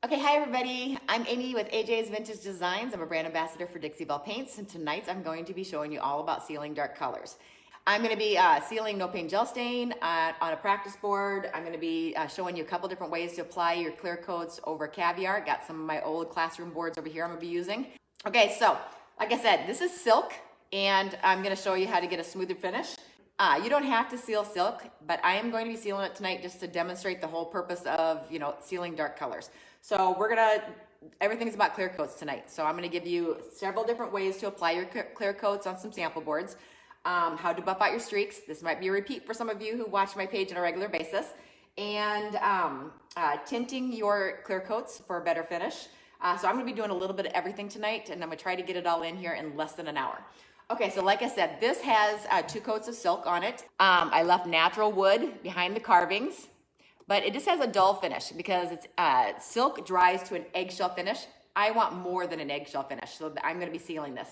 Okay, hi everybody. I'm Amy with AJ's Vintage Designs. I'm a brand ambassador for Dixie Belle Paints, and tonight I'm going to be showing you all about sealing dark colors. I'm going to be sealing no paint gel stain on a practice board. I'm going to be showing you a couple different ways to apply your clear coats over caviar. Got some of my old classroom boards over here I'm going to be using. Okay, so like I said, this is silk, and I'm going to show you how to get a smoother finish. You don't have to seal silk, but I am going to be sealing it tonight just to demonstrate the whole purpose of, sealing dark colors. So everything's about clear coats tonight. So I'm gonna give you several different ways to apply your clear coats on some sample boards. How to buff out your streaks. This might be a repeat for some of you who watch my page on a regular basis. And tinting your clear coats for a better finish. So I'm gonna be doing a little bit of everything tonight, and I'm gonna try to get it all in here in less than an hour. Okay, so like I said, this has 2 coats of silk on it. I left natural wood behind the carvings, but it just has a dull finish because it's silk dries to an eggshell finish. I want more than an eggshell finish, so I'm gonna be sealing this.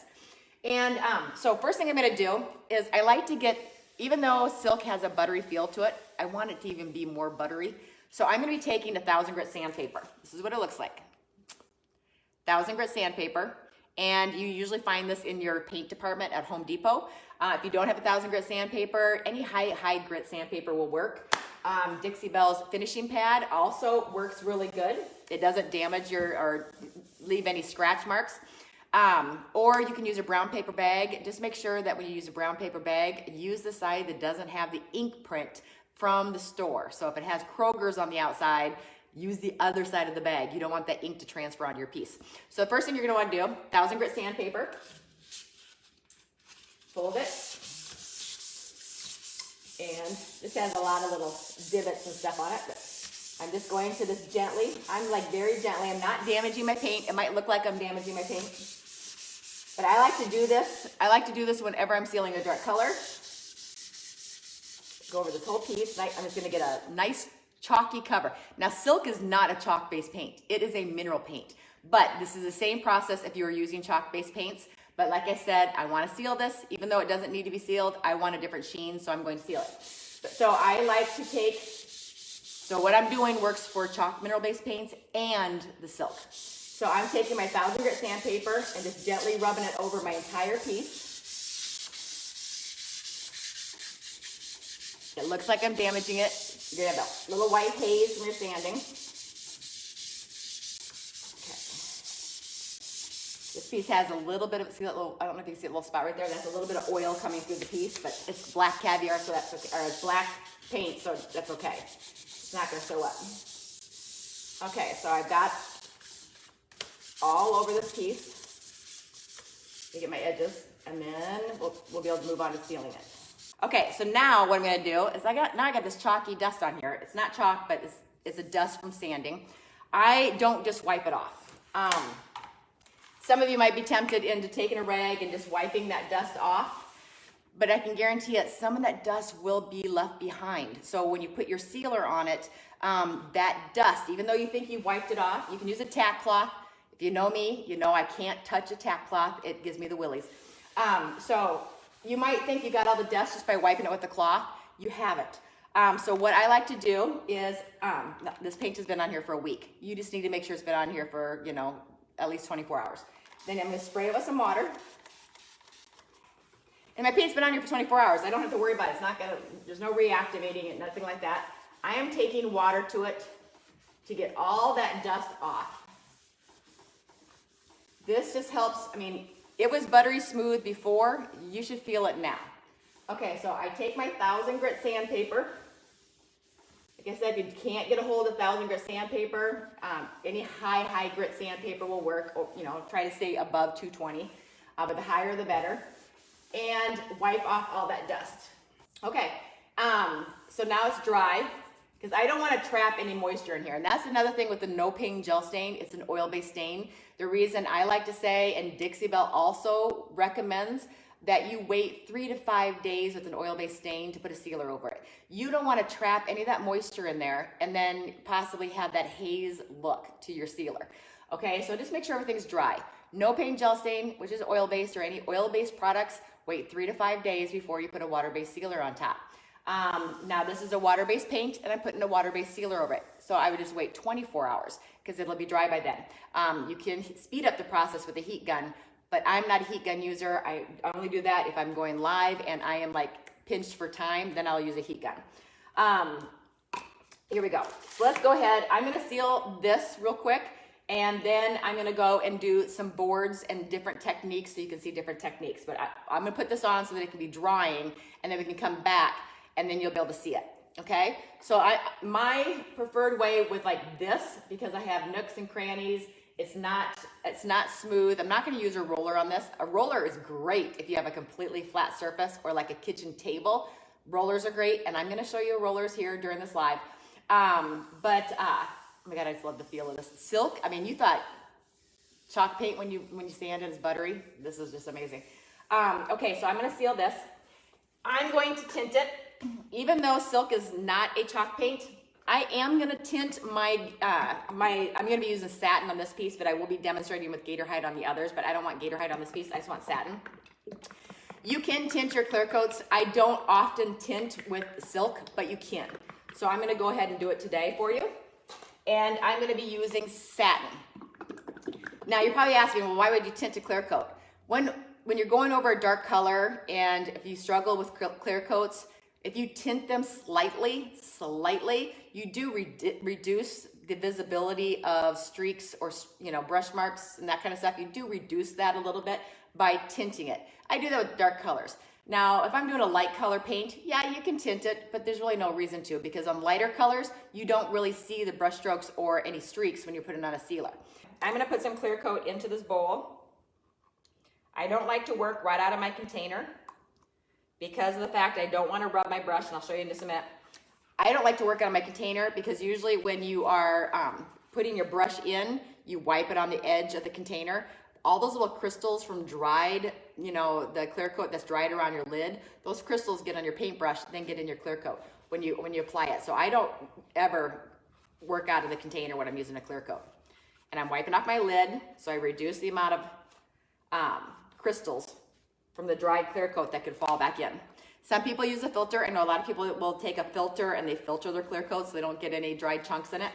And so first thing I'm gonna do is I like to get, even though silk has a buttery feel to it, I want it to even be more buttery. So I'm gonna be taking the 1000 grit sandpaper. This is what it looks like. 1000 grit sandpaper. And you usually find this in your paint department at Home Depot. If you don't have 1000 grit sandpaper, any high grit sandpaper will work. Dixie Belle's finishing pad also works really good. It doesn't damage or leave any scratch marks. Or you can use a brown paper bag. Just make sure that when you use a brown paper bag, use the side that doesn't have the ink print from the store. So if it has Kroger's on the outside, use the other side of the bag. You don't want that ink to transfer onto your piece. So the first thing you're gonna wanna do, 1000 grit sandpaper, fold it, and this has a lot of little divots and stuff on it, but I'm just going to this gently. I'm like very gently, I'm not damaging my paint. It might look like I'm damaging my paint, but I like to do this. I like to do this whenever I'm sealing a dark color. Go over this whole piece. I'm just gonna get a nice chalky cover. Now silk is not a chalk-based paint. It is a mineral paint. But this is the same process if you were using chalk-based paints. But like I said, I want to seal this. Even though it doesn't need to be sealed, I want a different sheen, so I'm going to seal it. So I like to take, so what I'm doing works for chalk mineral-based paints and the silk. So I'm taking my 1000 grit sandpaper and just gently rubbing it over my entire piece. It looks like I'm damaging it. You're gonna have a little white haze when you're sanding. Okay. This piece has a little bit of, see that little, I don't know if you can see a little spot right there, that's a little bit of oil coming through the piece, but it's black caviar, so that's okay, or it's black paint, so that's okay. It's not gonna show up. Okay, so I've got all over this piece. Let me get my edges, and then we'll be able to move on to sealing it. Okay, so now what I'm gonna do is I got this chalky dust on here. It's not chalk, but it's a dust from sanding. I don't just wipe it off. Some of you might be tempted into taking a rag and just wiping that dust off, but I can guarantee it, some of that dust will be left behind. So when you put your sealer on it, that dust, even though you think you wiped it off, you can use a tack cloth. If you know me, you know I can't touch a tack cloth. It gives me the willies. So you might think you got all the dust just by wiping it with the cloth. You haven't. So what I like to do is, this paint has been on here for a week. You just need to make sure it's been on here for, at least 24 hours. Then I'm gonna spray it with some water. And my paint's been on here for 24 hours. I don't have to worry about it. It's not gonna, there's no reactivating it, nothing like that. I am taking water to it to get all that dust off. This just helps, it was buttery smooth before, you should feel it now. Okay, so I take my 1000 grit sandpaper. Like I said, if you can't get a hold of 1000 grit sandpaper, any high grit sandpaper will work. Or, try to stay above 220, but the higher the better. And wipe off all that dust. Okay, so now it's dry, because I don't want to trap any moisture in here. And that's another thing with the no paint gel stain. It's an oil-based stain. The reason I like to say, and Dixie Belle also recommends, that you wait 3 to 5 days with an oil-based stain to put a sealer over it. You don't want to trap any of that moisture in there and then possibly have that haze look to your sealer. Okay, so just make sure everything's dry. No paint gel stain, which is oil-based, or any oil-based products, wait 3 to 5 days before you put a water-based sealer on top. Now this is a water-based paint, and I'm putting a water-based sealer over it. So I would just wait 24 hours, because because it'll be dry by then. You can speed up the process with a heat gun, but I'm not a heat gun user. I only do that if I'm going live and I am like pinched for time, then I'll use a heat gun. Here we go. So let's go ahead. I'm gonna seal this real quick, and then I'm gonna go and do some boards and different techniques so you can see different techniques. But I'm gonna put this on so that it can be drying, and then we can come back and then you'll be able to see it, okay? So my preferred way with like this, because I have nooks and crannies, it's not smooth. I'm not gonna use a roller on this. A roller is great if you have a completely flat surface or like a kitchen table. Rollers are great, and I'm gonna show you rollers here during this live. Oh my God, I just love the feel of this. Silk, I mean, you thought chalk paint when you sand it is buttery. This is just amazing. Okay, so I'm gonna seal this. I'm going to tint it. Even though silk is not a chalk paint, I am gonna tint I'm gonna be using satin on this piece, but I will be demonstrating with gator hide on the others, but I don't want gator hide on this piece, I just want satin. You can tint your clear coats. I don't often tint with silk, but you can. So I'm gonna go ahead and do it today for you. And I'm gonna be using satin. Now you're probably asking, well, why would you tint a clear coat? When you're going over a dark color, and if you struggle with clear coats, if you tint them slightly, you do reduce the visibility of streaks or brush marks and that kind of stuff. You do reduce that a little bit by tinting it. I do that with dark colors. Now, if I'm doing a light color paint, yeah, you can tint it, but there's really no reason to, because on lighter colors, you don't really see the brush strokes or any streaks when you're putting on a sealer. I'm gonna put some clear coat into this bowl. I don't like to work right out of my container because of the fact I don't want to rub my brush, and I'll show you in just a minute. I don't like to work out of my container because usually when you are putting your brush in, you wipe it on the edge of the container. All those little crystals from dried, the clear coat that's dried around your lid, those crystals get on your paintbrush, then get in your clear coat when you apply it. So I don't ever work out of the container when I'm using a clear coat. And I'm wiping off my lid, so I reduce the amount of crystals from the dried clear coat that could fall back in. Some people use a filter. I know a lot of people will take a filter and they filter their clear coats so they don't get any dried chunks in it.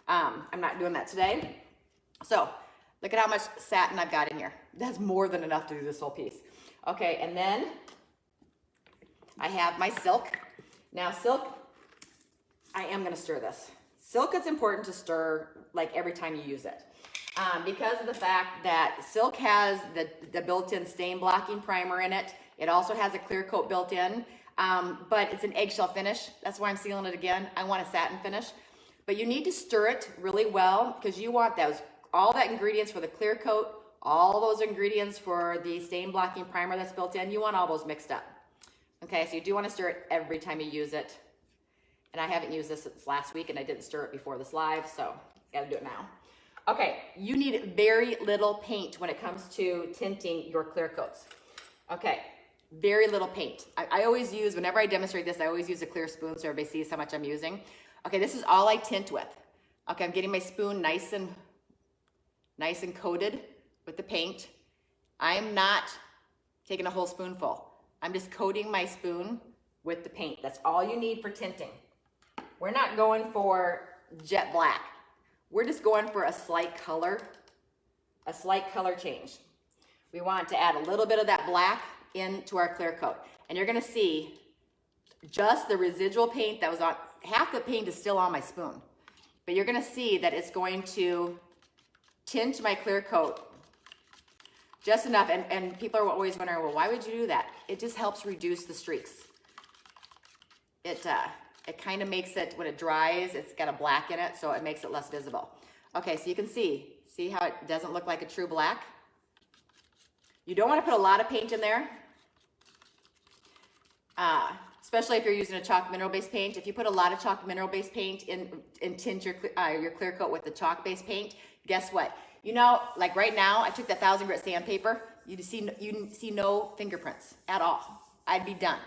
I'm not doing that today. So look at how much satin I've got in here. That's more than enough to do this whole piece. Okay, and then I have my silk. Now silk, I am gonna stir this. Silk is important to stir like every time you use it. Because of the fact that silk has the built-in stain blocking primer in it. It also has a clear coat built in, but it's an eggshell finish. That's why I'm sealing it again. I want a satin finish. But you need to stir it really well because you want all that ingredients for the clear coat, all those ingredients for the stain blocking primer that's built in, you want all those mixed up. Okay, so you do want to stir it every time you use it. And I haven't used this since last week and I didn't stir it before this live, so gotta do it now. Okay, you need very little paint when it comes to tinting your clear coats. Okay, very little paint. I always use, whenever I demonstrate this, I always use a clear spoon so everybody sees how much I'm using. Okay, this is all I tint with. Okay, I'm getting my spoon nice and coated with the paint. I am not taking a whole spoonful. I'm just coating my spoon with the paint. That's all you need for tinting. We're not going for jet black. We're just going for a slight color change. We want to add a little bit of that black into our clear coat. And you're gonna see just the residual paint that was on, half the paint is still on my spoon. But you're gonna see that it's going to tint my clear coat just enough. And people are always wondering, well, why would you do that? It just helps reduce the streaks. It kind of makes it, when it dries, it's got a black in it, so it makes it less visible. Okay, so you can see how it doesn't look like a true black? You don't want to put a lot of paint in there, especially if you're using a chalk mineral-based paint. If you put a lot of chalk mineral-based paint in and tint your clear coat with the chalk-based paint, guess what? Like right now, I took that 1000 grit sandpaper. You see no fingerprints at all. I'd be done.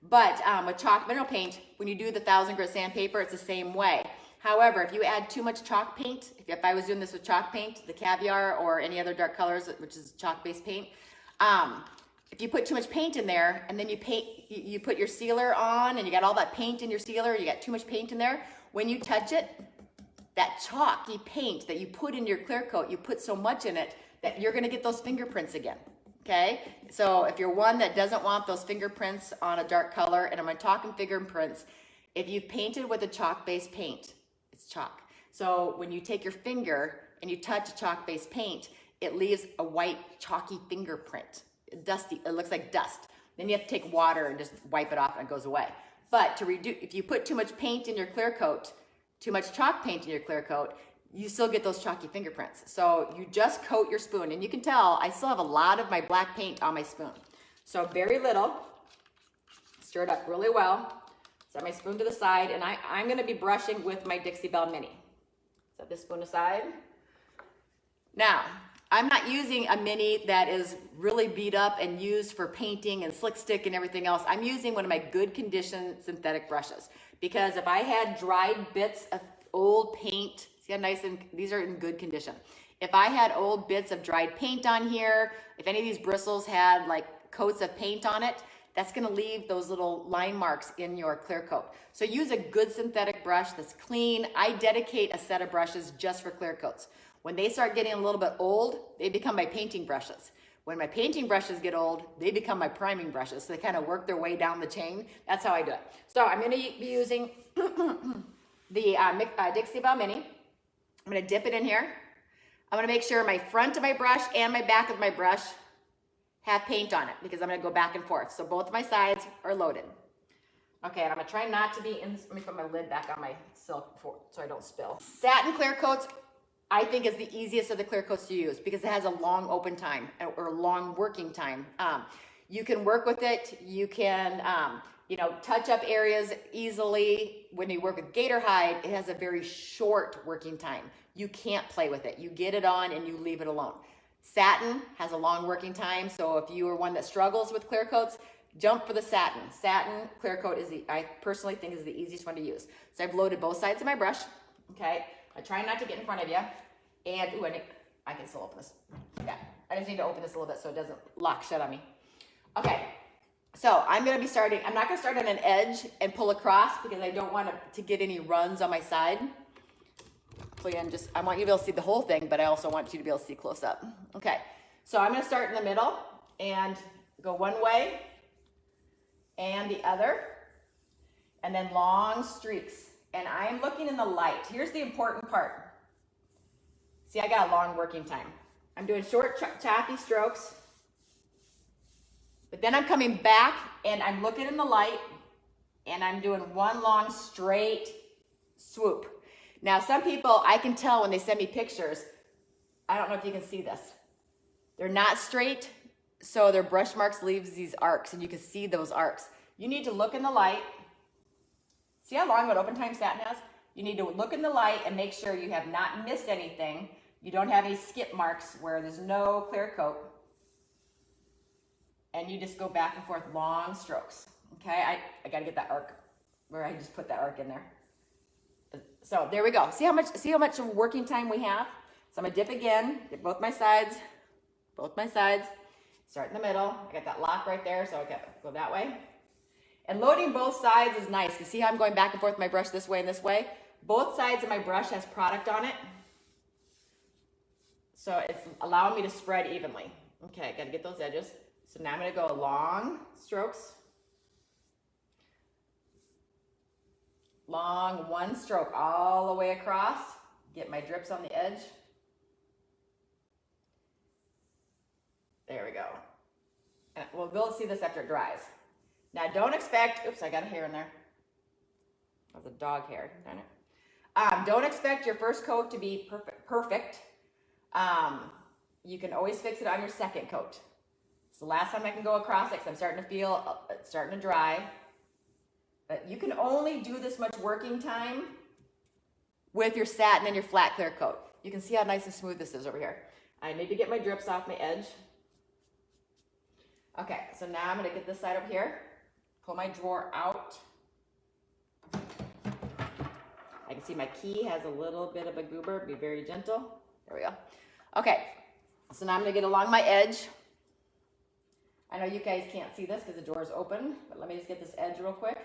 But with chalk mineral paint, when you do the 1000 grit sandpaper, it's the same way. However, if you add too much chalk paint, if I was doing this with chalk paint, the caviar or any other dark colors, which is chalk-based paint, if you put too much paint in there and then you put your sealer on and you got all that paint in your sealer, you got too much paint in there, when you touch it, that chalky paint that you put in your clear coat, you put so much in it that you're gonna get those fingerprints again, okay? So if you're one that doesn't want those fingerprints on a dark color, and I'm talking fingerprints, if you've painted with a chalk-based paint, it's chalk. So when you take your finger and you touch a chalk-based paint, it leaves a white chalky fingerprint. Dusty, it looks like dust. Then you have to take water and just wipe it off and it goes away. But to reduce, if you put too much paint in your clear coat, too much chalk paint in your clear coat, you still get those chalky fingerprints. So you just coat your spoon, and you can tell I still have a lot of my black paint on my spoon. So very little, stir it up really well. Set my spoon to the side, and I'm gonna be brushing with my Dixie Belle Mini. Set this spoon aside. Now, I'm not using a mini that is really beat up and used for painting and slick stick and everything else. I'm using one of my good condition synthetic brushes, because if I had dried bits of old paint, see how nice, and these are in good condition. If I had old bits of dried paint on here, if any of these bristles had like coats of paint on it, that's gonna leave those little line marks in your clear coat. So use a good synthetic brush that's clean. I dedicate a set of brushes just for clear coats. When they start getting a little bit old, they become my painting brushes. When my painting brushes get old, they become my priming brushes. So they kind of work their way down the chain. That's how I do it. So I'm gonna be using the Dixie Belle Mini. I'm gonna dip it in here. I'm gonna make sure my front of my brush and my back of my brush have paint on it, because I'm gonna go back and forth. So both of my sides are loaded. Okay, and I'm gonna try not to be in, let me put my lid back on my silk so I don't spill. Satin clear coats, I think, is the easiest of the clear coats to use, because it has a long open time or long working time. You can work with it. You can, you know, touch up areas easily. When you work with gator hide, it has a very short working time. You can't play with it. You get it on and you leave it alone. Satin has a long working time, so if you are one that struggles with clear coats, jump for the satin. Satin clear coat is I personally think is the easiest one to use. So I've loaded both sides of my brush, okay? I try not to get in front of you. And, ooh, I can still open this. Yeah, I just need to open this a little bit so it doesn't lock shut on me. Okay, so I'm gonna be starting, I'm not gonna start on an edge and pull across, because I don't want to get any runs on my side. So again, I want you to be able to see the whole thing, but I also want you to be able to see close up. Okay, so I'm gonna start in the middle and go one way and the other, and then long streaks. And I am looking in the light. Here's the important part. See, I got a long working time. I'm doing short, choppy strokes, but then I'm coming back and I'm looking in the light and I'm doing one long straight swoop. Now, some people, I can tell when they send me pictures, I don't know if you can see this. They're not straight, so their brush marks leaves these arcs, and you can see those arcs. You need to look in the light. See how long of an open time satin has? You need to look in the light and make sure you have not missed anything. You don't have any skip marks where there's no clear coat. And you just go back and forth, long strokes. Okay, I gotta get that arc, where I just put that arc in there. So there we go. See how much of working time we have? So I'm gonna dip again, get both my sides, start in the middle. I got that lock right there, so I gotta go that way. And loading both sides is nice. You see how I'm going back and forth with my brush this way and this way? Both sides of my brush has product on it. So it's allowing me to spread evenly. Okay, gotta get those edges. So now I'm gonna go long strokes. Long one stroke all the way across. Get my drips on the edge. There we go. And we'll be able to see this after it dries. Now don't expect, oops, I got a hair in there. That's a dog hair, darn it. Don't expect your first coat to be perfect. You can always fix it on your second coat. It's the last time I can go across it, because I'm starting to feel it's starting to dry. But you can only do this much working time with your satin and your flat clear coat. You can see how nice and smooth this is over here. I need to get my drips off my edge. Okay, so now I'm gonna get this side over here, pull my drawer out. I can see my key has a little bit of a goober, be very gentle. There we go. Okay, so now I'm gonna get along my edge. I know you guys can't see this because the drawer is open, but let me just get this edge real quick.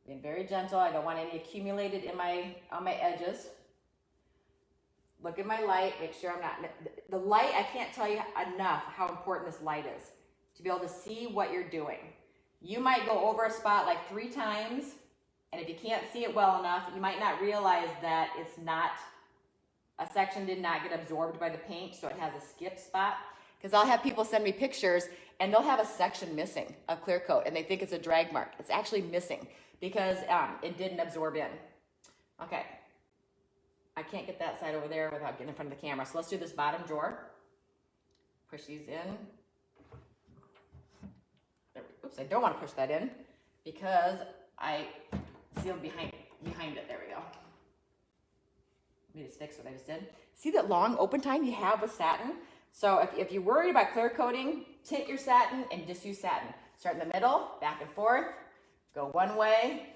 Being very gentle. I don't want any accumulated in on my edges. Look at my light, make sure I'm not, the light, I can't tell you enough how important this light is to be able to see what you're doing. You might go over a spot like 3 times, and if you can't see it well enough, you might not realize that it's not, a section did not get absorbed by the paint, so it has a skip spot. Because I'll have people send me pictures, and they'll have a section missing of clear coat, and they think it's a drag mark. It's actually missing because it didn't absorb in. Okay. I can't get that side over there without getting in front of the camera. So let's do this bottom drawer. Push these in. Oops, I don't want to push that in because I sealed behind it. There we go. Made it stick, so what I just did. See that long open time you have with satin? So if you're worried about clear coating, tint your satin and just use satin. Start in the middle, back and forth, go one way,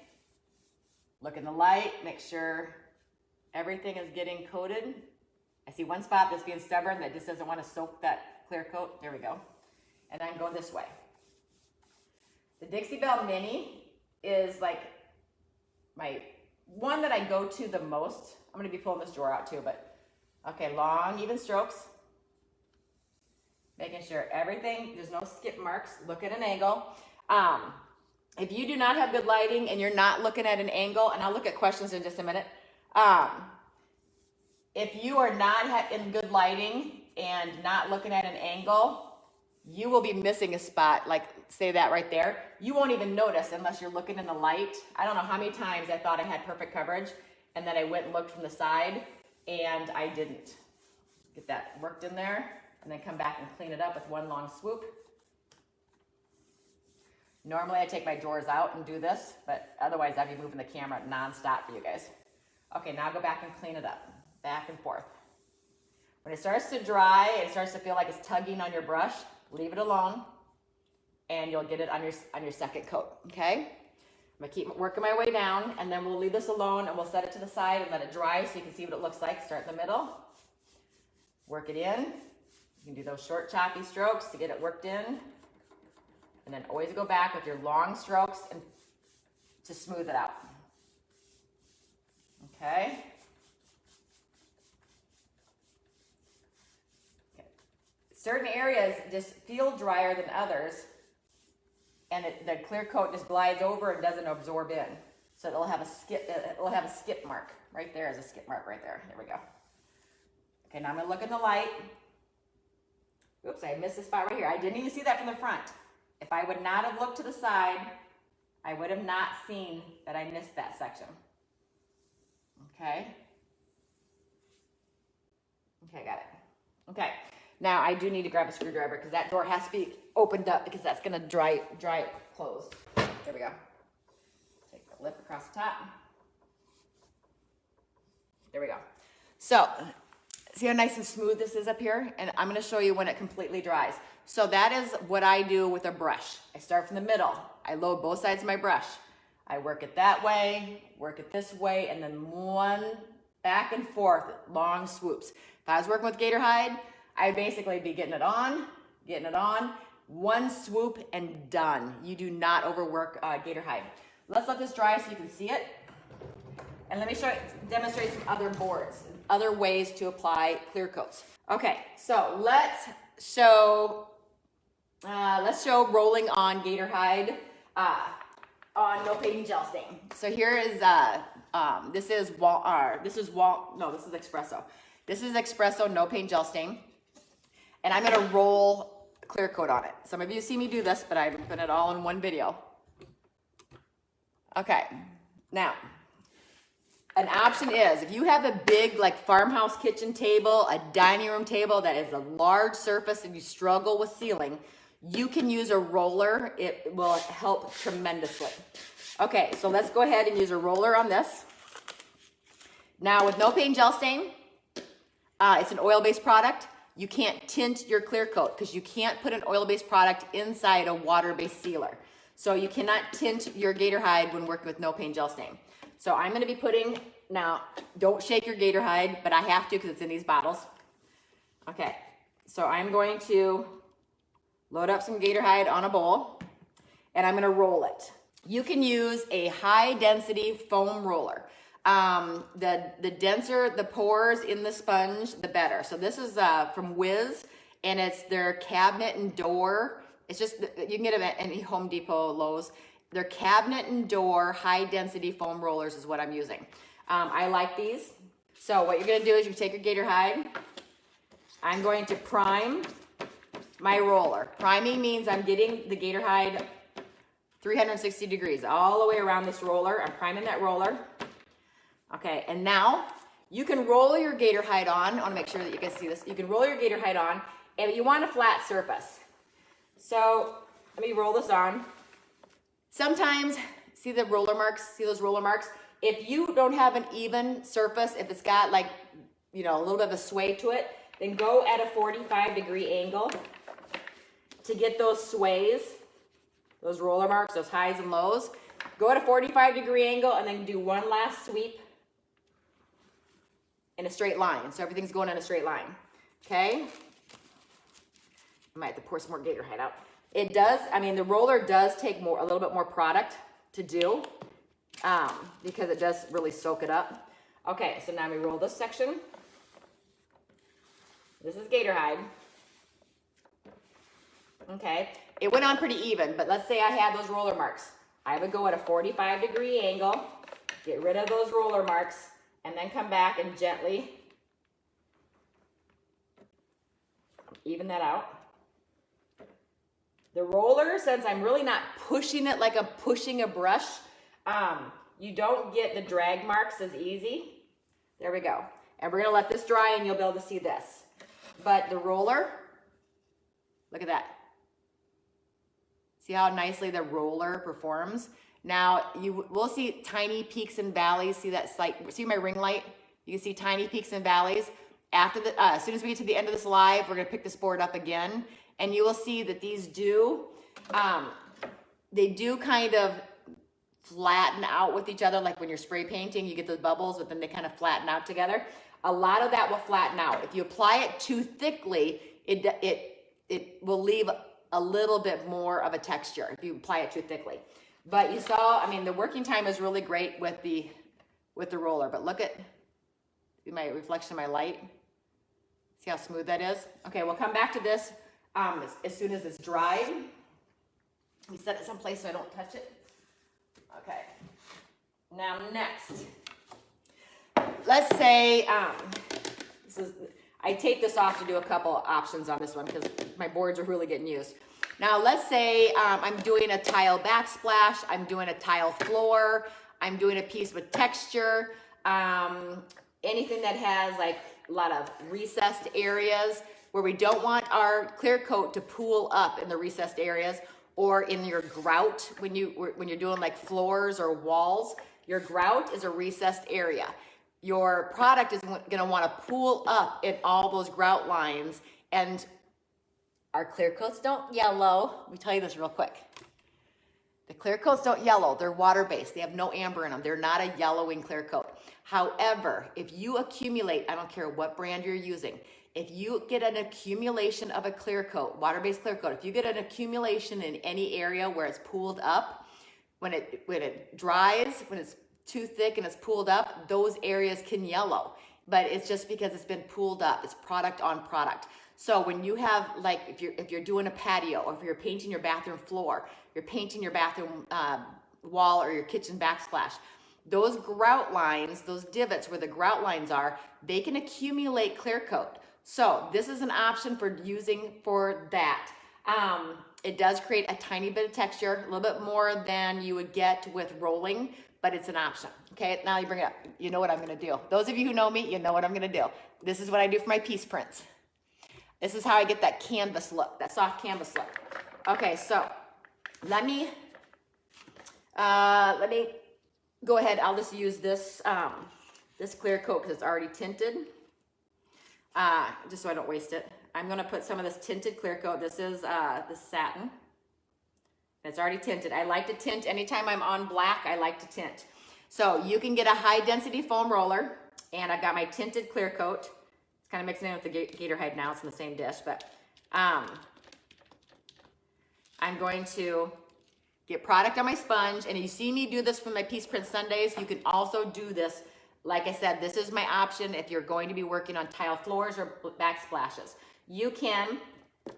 look in the light, make sure everything is getting coated. I see one spot that's being stubborn that just doesn't want to soak that clear coat. There we go. And then go this way. The Dixie Belle Mini is like my one that I go to the most. I'm going to be pulling this drawer out too, but okay, long, even strokes. Making sure everything, there's no skip marks. Look at an angle. If you do not have good lighting and you're not looking at an angle, and I'll look at questions in just a minute. If you are not in good lighting and not looking at an angle, you will be missing a spot, like say that right there. You won't even notice unless you're looking in the light. I don't know how many times I thought I had perfect coverage and then I went and looked from the side and I didn't. Get that worked in there and then come back and clean it up with one long swoop. Normally I take my drawers out and do this, but otherwise I'd be moving the camera nonstop for you guys. Okay, now go back and clean it up, back and forth. When it starts to dry, it starts to feel like it's tugging on your brush, leave it alone, and you'll get it on your second coat, okay? I'm gonna keep working my way down, and then we'll leave this alone, and we'll set it to the side and let it dry so you can see what it looks like. Start in the middle, work it in. You can do those short, choppy strokes to get it worked in, and then always go back with your long strokes and to smooth it out. Okay. Certain areas just feel drier than others, and the clear coat just glides over and doesn't absorb in. So it'll have a skip mark. Right there is a skip mark right there. There we go. Okay, now I'm gonna look in the light. Oops, I missed a spot right here. I didn't even see that from the front. If I would not have looked to the side, I would have not seen that I missed that section. Okay. Okay, got it. Okay, now I do need to grab a screwdriver because that door has to be opened up because that's gonna dry it closed. There we go. Take the lip across the top. There we go. So, see how nice and smooth this is up here? And I'm gonna show you when it completely dries. So that is what I do with a brush. I start from the middle. I load both sides of my brush. I work it that way, work it this way, and then one back and forth, long swoops. If I was working with gator hide, I'd basically be getting it on, one swoop and done. You do not overwork gator hide. Let's let this dry so you can see it. And let me demonstrate some other boards, other ways to apply clear coats. Okay, so let's show rolling on gator hide on no painting gel stain. So here is this is espresso. This is espresso no paint gel stain, and I'm gonna roll clear coat on it. Some of you see me do this, but I've put it all in one video. Okay, now. An option is, if you have a big like farmhouse kitchen table, a dining room table that is a large surface and you struggle with sealing, you can use a roller. It will help tremendously. Okay, so let's go ahead and use a roller on this. Now with no paint gel stain, it's an oil-based product. You can't tint your clear coat because you can't put an oil-based product inside a water-based sealer. So you cannot tint your gator hide when working with no paint gel stain. So I'm going to be putting, now don't shake your gator hide, but I have to because it's in these bottles. Okay, so I'm going to load up some gator hide on a bowl and I'm going to roll it. you can use a high density foam roller. The denser the pores in the sponge, the better. So this is from Wiz, and it's their cabinet and door. It's just, you can get them at any Home Depot, Lowe's. Their cabinet and door high density foam rollers is what I'm using. I like these. So what you're gonna do is you take your gator hide. I'm going to prime my roller. Priming means I'm getting the gator hide 360 degrees all the way around this roller. I'm priming that roller. Okay, and now you can roll your gator hide on. I want to make sure that you can see this. You can roll your gator hide on, and you want a flat surface. So let me roll this on. Sometimes, see the roller marks? See those roller marks? If you don't have an even surface, if it's got like, you know, a little bit of a sway to it, then go at a 45-degree angle to get those sways, those roller marks, those highs and lows. Go at a 45-degree angle and then do one last sweep in a straight line. So everything's going in a straight line, okay? I might have to pour some more gator hide out. It does, I mean, the roller does take a little bit more product to do because it does really soak it up. Okay, so now we roll this section. This is gator hide. Okay, it went on pretty even, but let's say I had those roller marks. I would go at a 45-degree angle, get rid of those roller marks, and then come back and gently even that out. The roller, since I'm really not pushing it like I'm pushing a brush, you don't get the drag marks as easy. There we go. And we're gonna let this dry and you'll be able to see this. But the roller, look at that. See how nicely the roller performs? Now, you will see tiny peaks and valleys. See that slight, see my ring light? You can see tiny peaks and valleys. After the, as soon as we get to the end of this live, we're gonna pick this board up again, and you will see that these do, they do kind of flatten out with each other. Like when you're spray painting, you get those bubbles, but then they kind of flatten out together. A lot of that will flatten out. If you apply it too thickly, it will leave a little bit more of a texture if you apply it too thickly. But you saw, I mean, the working time is really great with the roller, but look at my reflection of my light. See how smooth that is? Okay, we'll come back to this as soon as it's dried. We set it someplace so I don't touch it. Okay, now next, let's say, I take this off to do a couple options on this one because my boards are really getting used. Now let's say I'm doing a tile backsplash, I'm doing a tile floor, I'm doing a piece with texture, anything that has like a lot of recessed areas where we don't want our clear coat to pool up in the recessed areas, or in your grout when you're doing like floors or walls. Your grout is a recessed area. Your product is gonna wanna pool up in all those grout lines, and our clear coats don't yellow. Let me tell you this real quick. The clear coats don't yellow, they're water-based. They have no amber in them. They're not a yellowing clear coat. However, if you accumulate, I don't care what brand you're using, if you get an accumulation of a clear coat, water-based clear coat, if you get an accumulation in any area where it's pooled up, when it dries, when it's too thick and it's pooled up, those areas can yellow. But it's just because it's been pooled up. It's product on product. So when you have, like, if you're doing a patio, or if you're painting your bathroom floor, you're painting your bathroom wall or your kitchen backsplash, those grout lines, those divots where the grout lines are, they can accumulate clear coat. So this is an option for using for that. It does create a tiny bit of texture, a little bit more than you would get with rolling, but it's an option. Okay, now you bring it up. You know what I'm gonna do. Those of you who know me, you know what I'm gonna do. This is what I do for my piece prints. This is how I get that canvas look, that soft canvas look. Okay, so let me go ahead. I'll just use this this clear coat because it's already tinted, just so I don't waste it. I'm gonna put some of this tinted clear coat. This is this satin. It's already tinted. I like to tint anytime I'm on black. I like to tint. So you can get a high density foam roller, and I've got my tinted clear coat. It's kind of mixing in with the gator hide now. It's in the same dish, but I'm going to get product on my sponge, and you see me do this for my piece print Sundays. You can also do this. Like I said, this is my option if you're going to be working on tile floors or backsplashes. You can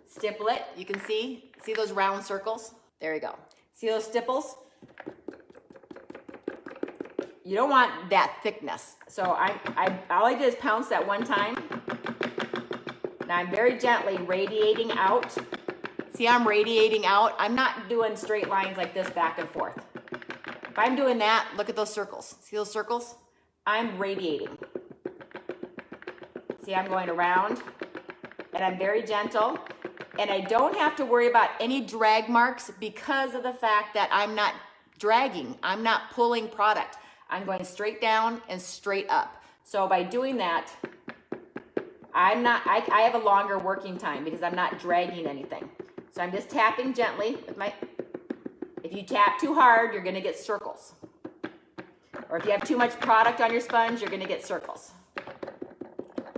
stipple it. You can see those round circles? There you go. See those stipples? You don't want that thickness. So all I did is pounce that one time. Now I'm very gently radiating out. See how I'm radiating out? I'm not doing straight lines like this back and forth. If I'm doing that, look at those circles. See those circles? I'm radiating. See, I'm going around, and I'm very gentle, and I don't have to worry about any drag marks because of the fact that I'm not dragging. I'm not pulling product. I'm going straight down and straight up. So by doing that, I have a longer working time because I'm not dragging anything. So I'm just tapping gently with my, if you tap too hard, you're gonna get circles. Or if you have too much product on your sponge, you're gonna get circles.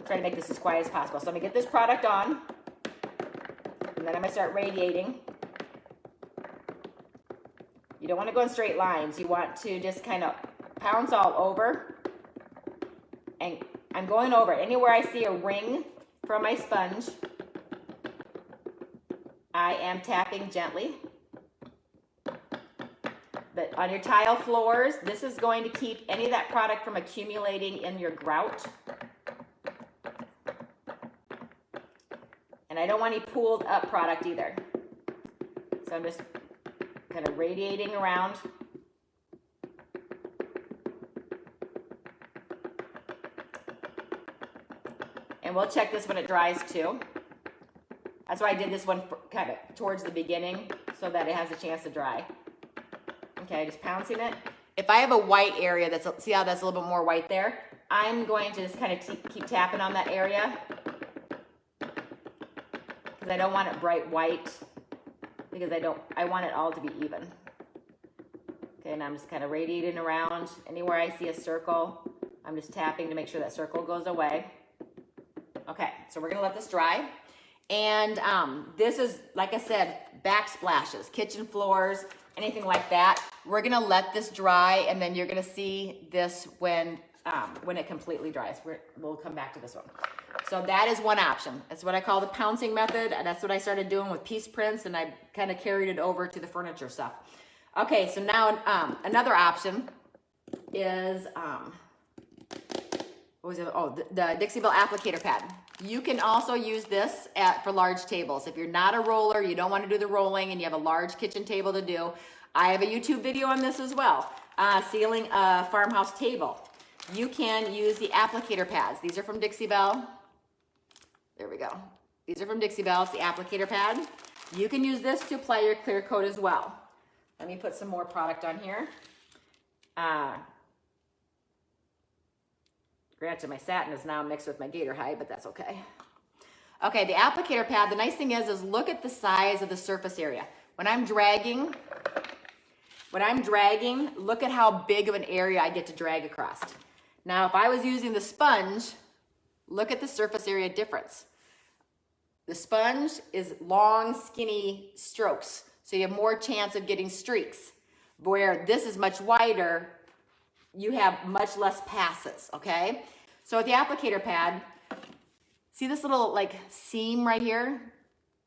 Try to make this as quiet as possible. So I'm gonna get this product on, and then I'm gonna start radiating. You don't wanna go in straight lines. You want to just kind of pounce all over. And I'm going over it. Anywhere I see a ring from my sponge, I am tapping gently. But on your tile floors, this is going to keep any of that product from accumulating in your grout. And I don't want any pooled up product either. So I'm just kind of radiating around. And we'll check this when it dries too. That's why I did this one kind of towards the beginning so that it has a chance to dry. Okay, just pouncing it. If I have a white area, see how that's a little bit more white there? I'm going to just kind of keep tapping on that area because I don't want it bright white because I want it all to be even. Okay, and I'm just kind of radiating around. Anywhere I see a circle, I'm just tapping to make sure that circle goes away. Okay, so we're gonna let this dry. And this is, like I said, backsplashes, kitchen floors, anything like that. We're gonna let this dry, and then you're gonna see this when it completely dries. We'll come back to this one. So that is one option. That's what I call the pouncing method, and that's what I started doing with piece prints, and I kind of carried it over to the furniture stuff. Okay, so now another option is, what was it? Oh, the Dixie Belle applicator pad. You can also use this for large tables. If you're not a roller, you don't want to do the rolling, and you have a large kitchen table to do, I have a YouTube video on this as well, sealing a farmhouse table. You can use the applicator pads. These are from Dixie Belle. There we go. These are from Dixie Belle. It's the applicator pad. You can use this to apply your clear coat as well. Let me put some more product on here. Granted, my satin is now mixed with my gator hide, but that's okay. Okay, the applicator pad, the nice thing is look at the size of the surface area. When I'm dragging, look at how big of an area I get to drag across. Now, if I was using the sponge, look at the surface area difference. The sponge is long, skinny strokes, so you have more chance of getting streaks. Where this is much wider, you have much less passes, okay? So with the applicator pad, see this little like seam right here?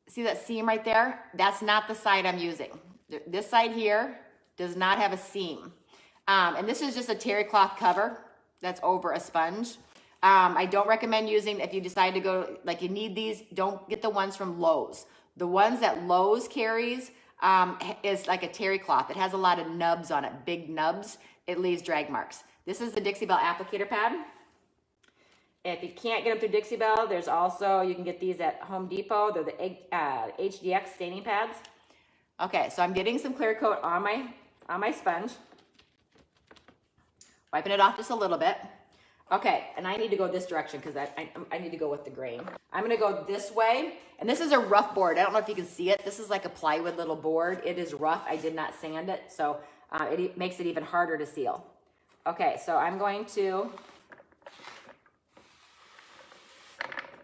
See that seam right there? That's not the side I'm using. This side here does not have a seam. And this is just a terry cloth cover that's over a sponge. I don't recommend using, if you decide to go, like you need these, don't get the ones from Lowe's. The ones that Lowe's carries is like a terry cloth. It has a lot of nubs on it, big nubs. It leaves drag marks. This is the Dixie Belle applicator pad. If you can't get them through Dixie Belle, there's also, you can get these at Home Depot. They're the HDX staining pads. Okay, so I'm getting some clear coat on my sponge. Wiping it off just a little bit. Okay, and I need to go this direction because I need to go with the grain. I'm gonna go this way, and this is a rough board. I don't know if you can see it. This is like a plywood little board. It is rough. I did not sand it, so it makes it even harder to seal. Okay, so I'm going to,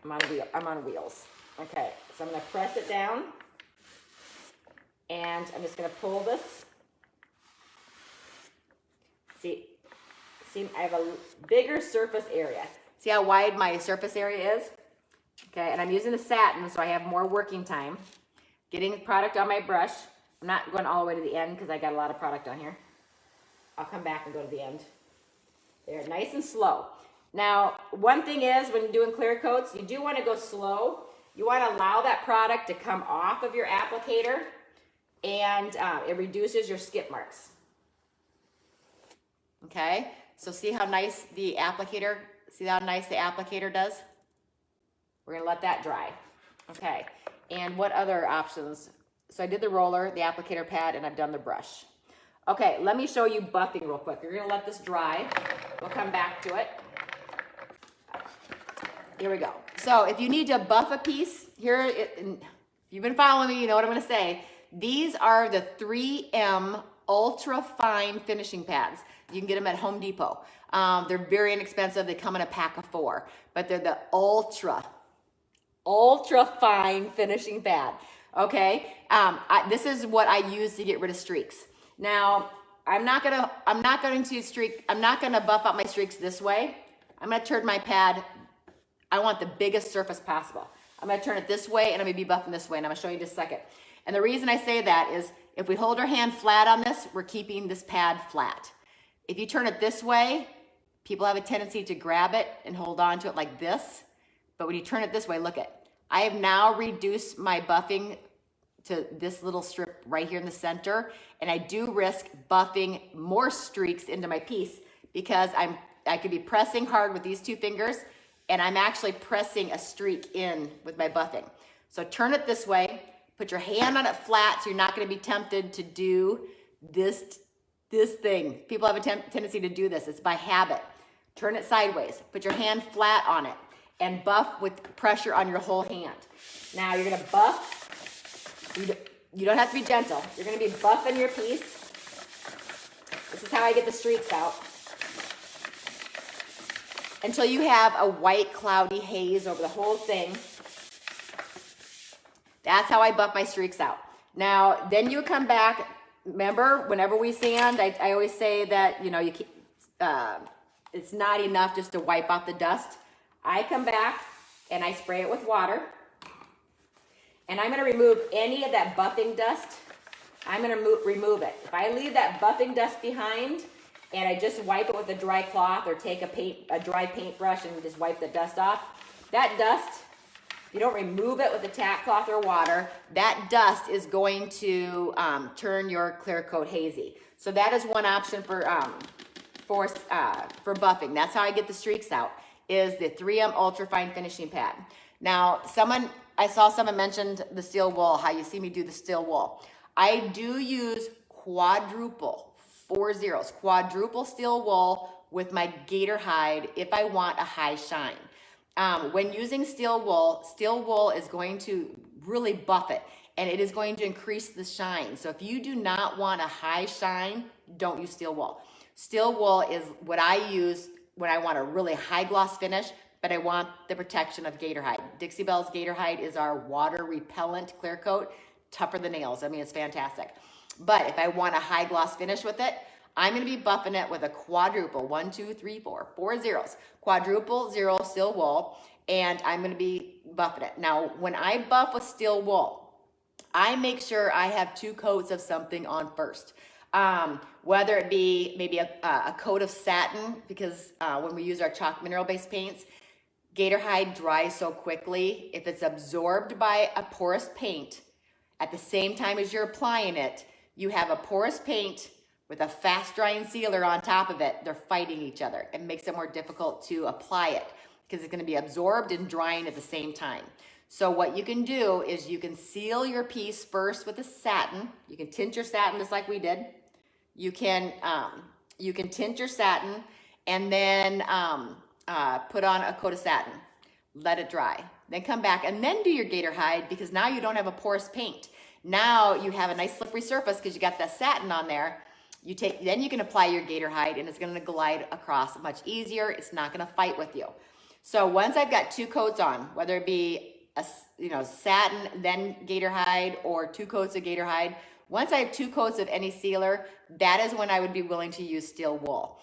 I'm on wheels. Okay, so I'm gonna press it down, and I'm just gonna pull this See, I have a bigger surface area. See how wide my surface area is? Okay, and I'm using the satin, so I have more working time. Getting product on my brush. I'm not going all the way to the end because I got a lot of product on here. I'll come back and go to the end. There, nice and slow. Now, one thing is when you're doing clear coats, you do want to go slow. You want to allow that product to come off of your applicator, and it reduces your skip marks. Okay, so see how nice the applicator does? We're gonna let that dry. Okay, and what other options? So I did the roller, the applicator pad, and I've done the brush. Okay, let me show you buffing real quick. You're gonna let this dry. We'll come back to it. Here we go. So if you need to buff a piece, if you've been following me, you know what I'm gonna say. These are the 3M ultra fine finishing pads. You can get them at Home Depot. They're very inexpensive. They come in a pack of 4, but they're the ultra fine finishing pad. Okay, this is what I use to get rid of streaks. Now, I'm not gonna buff out my streaks this way. I'm gonna turn my pad. I want the biggest surface possible. I'm gonna turn it this way, and I'm gonna be buffing this way, and I'm gonna show you in just a second. And the reason I say that is if we hold our hand flat on this, we're keeping this pad flat. If you turn it this way, people have a tendency to grab it and hold on to it like this. But when you turn it this way, look at, I have now reduced my buffing to this little strip right here in the center. And I do risk buffing more streaks into my piece because I could be pressing hard with these 2 fingers, and I'm actually pressing a streak in with my buffing. So turn it this way, put your hand on it flat so you're not gonna be tempted to do this thing. People have a tendency to do this. It's by habit. Turn it sideways, put your hand flat on it, and buff with pressure on your whole hand. Now you're gonna buff. You don't have to be gentle. You're gonna be buffing your piece. This is how I get the streaks out. Until you have a white cloudy haze over the whole thing. That's how I buff my streaks out. Now, then you come back. Remember, whenever we sand, I always say that, you know, it's not enough just to wipe off the dust. I come back and I spray it with water. And I'm gonna remove any of that buffing dust. I'm gonna remove it. If I leave that buffing dust behind and I just wipe it with a dry cloth or take a dry paintbrush and just wipe the dust off, that dust, if you don't remove it with a tap cloth or water, that dust is going to turn your clear coat hazy. So that is one option for buffing. That's how I get the streaks out, is the 3M Ultra Fine Finishing Pad. Now, I saw someone mentioned the steel wool, how you see me do the steel wool. I do use quadruple, 4 zeros, quadruple steel wool with my gator hide if I want a high shine. When using steel wool is going to really buff it, and it is going to increase the shine. So if you do not want a high shine, don't use steel wool. Steel wool is what I use when I want a really high gloss finish, but I want the protection of gator hide. Dixie Belle's gator hide is our water repellent clear coat, tougher than nails. I mean, it's fantastic. But if I want a high gloss finish with it, I'm gonna be buffing it with a quadruple, 1, 2, 3, 4, 4 zeros, quadruple zero steel wool, and I'm gonna be buffing it. Now, when I buff with steel wool, I make sure I have 2 coats of something on first. Whether it be maybe a coat of satin, because when we use our chalk mineral-based paints, gator hide dries so quickly. If it's absorbed by a porous paint, at the same time as you're applying it, you have a porous paint with a fast-drying sealer on top of it. They're fighting each other. It makes it more difficult to apply it because it's going to be absorbed and drying at the same time. So what you can do is you can seal your piece first with a satin. You can tint your satin just like we did. You can tint your satin and then put on a coat of satin. Let it dry. Then come back and then do your gator hide, because now you don't have a porous paint. Now you have a nice slippery surface because you got that satin on there. Then you can apply your gator hide and it's going to glide across much easier. It's not going to fight with you. So once I've got 2 coats on, whether it be a satin then gator hide or 2 coats of gator hide, Once I have 2 coats of any sealer, that is when I would be willing to use steel wool.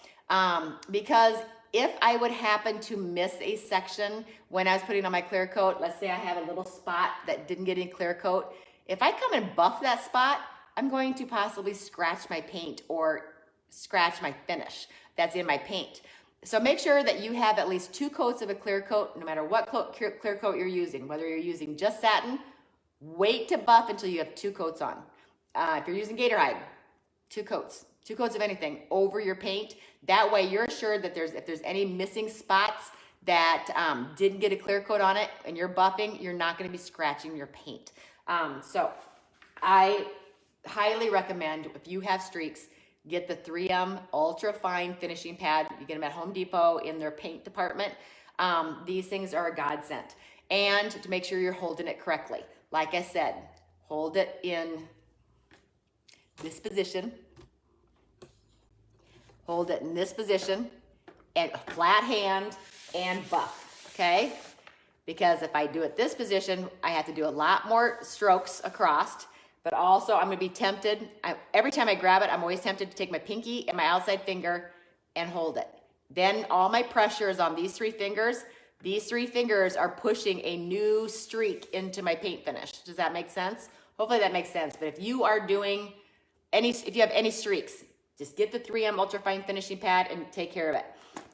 Because if I would happen to miss a section when I was putting on my clear coat, let's say I have a little spot that didn't get any clear coat, if I come and buff that spot, I'm going to possibly scratch my paint or scratch my finish that's in my paint. So make sure that you have at least 2 coats of a clear coat, no matter what clear coat you're using. Whether you're using just satin, wait to buff until you have 2 coats on. If you're using gator hide, 2 coats. 2 coats of anything over your paint. That way you're assured that if there's any missing spots that didn't get a clear coat on it and you're buffing, you're not going to be scratching your paint. So I highly recommend, if you have streaks, get the 3M Ultra Fine Finishing Pad. You get them at Home Depot in their paint department. These things are a godsend. And to make sure you're holding it correctly. Like I said, hold it in this position. Hold it in this position and a flat hand and buff, okay? Because if I do it this position, I have to do a lot more strokes across, but also I'm gonna be tempted, every time I grab it, I'm always tempted to take my pinky and my outside finger and hold it. Then all my pressure is on these 3 fingers. These 3 fingers are pushing a new streak into my paint finish. Does that make sense? Hopefully that makes sense. But if you are doing if you have any streaks, just get the 3M Ultra Fine Finishing Pad and take care of it.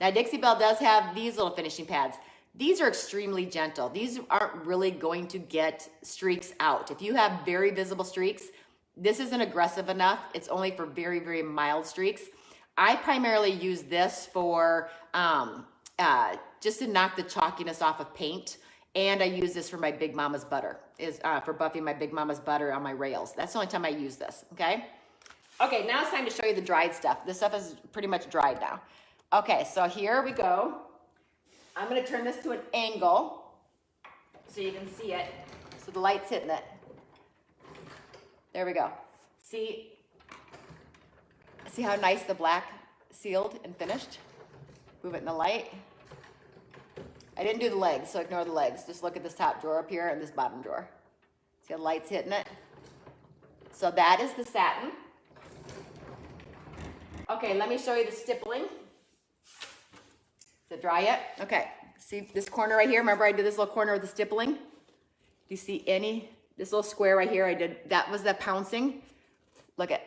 Now Dixie Belle does have these little finishing pads. These are extremely gentle. These aren't really going to get streaks out. If you have very visible streaks, this isn't aggressive enough. It's only for very, very mild streaks. I primarily use this for just to knock the chalkiness off of paint. And I use this for my Big Mama's butter, for buffing my Big Mama's butter on my rails. That's the only time I use this, okay? Okay, now it's time to show you the dried stuff. This stuff is pretty much dried now. Okay, so here we go. I'm gonna turn this to an angle so you can see it, so the light's hitting it. There we go. See how nice the black sealed and finished? Move it in the light. I didn't do the legs, so ignore the legs. Just look at this top drawer up here and this bottom drawer. See how the light's hitting it? So that is the satin. Okay, let me show you the stippling. Is it dry yet? Okay, see this corner right here? Remember I did this little corner with the stippling? Do you see this little square right here? That was the pouncing. Look at,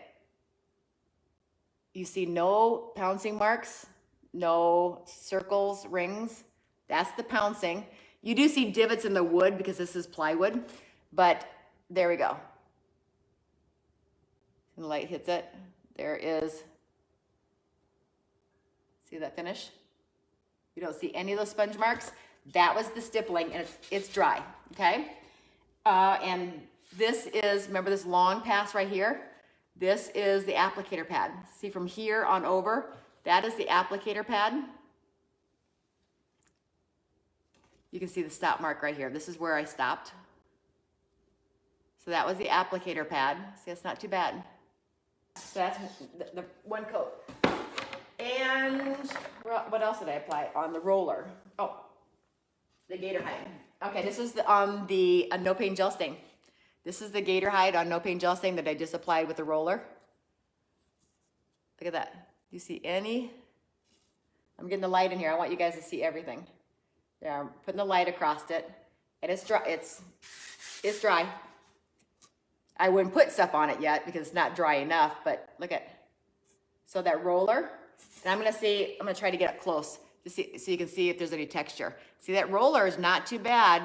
you see no pouncing marks, no circles, rings. That's the pouncing. You do see divots in the wood because this is plywood, but there we go. And the light hits it. There is, see that finish? You don't see any of those sponge marks. That was the stippling, and it's dry, okay? And this is, remember this long pass right here? This is the applicator pad. See from here on over, that is the applicator pad. You can see the stop mark right here. This is where I stopped. So that was the applicator pad. See, it's not too bad. So that's the 1 coat. And what else did I apply on the roller? Oh, the gator hide. Okay, this is on the no pain gel stain. This is the gator hide on no pain gel stain that I just applied with the roller. Look at that. You see any? I'm getting the light in here. I want you guys to see everything. There, I'm putting the light across it, and it's dry. It's dry. I wouldn't put stuff on it yet because it's not dry enough. But look at, so that roller. And I'm gonna try to get up close to see, so you can see if there's any texture. See, that roller is not too bad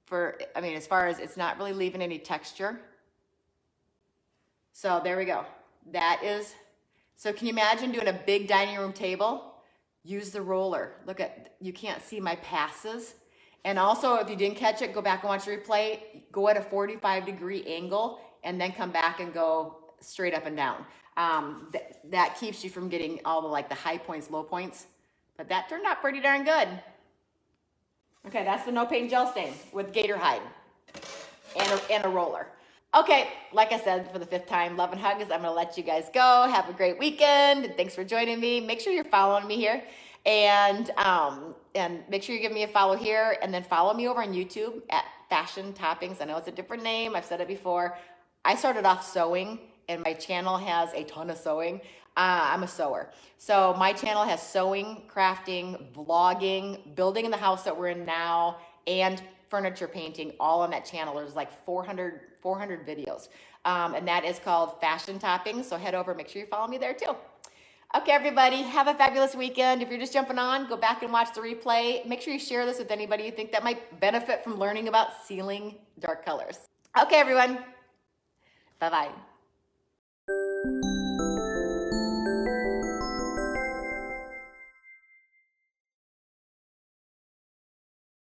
for, I mean, as far as it's not really leaving any texture. So there we go. That is, so can you imagine doing a big dining room table? Use the roller. Look at, you can't see my passes. And also, if you didn't catch it, go back and watch the replay. Go at a 45-degree angle and then come back and go straight up and down. That keeps you from getting all the high points, low points. But that turned out pretty darn good. Okay, that's the no pain gel stain with gator hide and a roller. Okay, like I said for the 5th time, love and hugs. I'm gonna let you guys go. Have a great weekend, and thanks for joining me. Make sure you're following me here, and make sure you give me a follow here, and then follow me over on YouTube at Fashion Toppings. I know it's a different name. I've said it before. I started off sewing, and my channel has a ton of sewing. I'm a sewer. So my channel has sewing, crafting, vlogging, building in the house that we're in now, and furniture painting all on that channel. There's like 400 videos. And that is called Fashion Toppings. So head over, make sure you follow me there too. Okay, everybody, have a fabulous weekend. If you're just jumping on, go back and watch the replay. Make sure you share this with anybody you think that might benefit from learning about sealing dark colors. Okay, everyone. Bye-bye.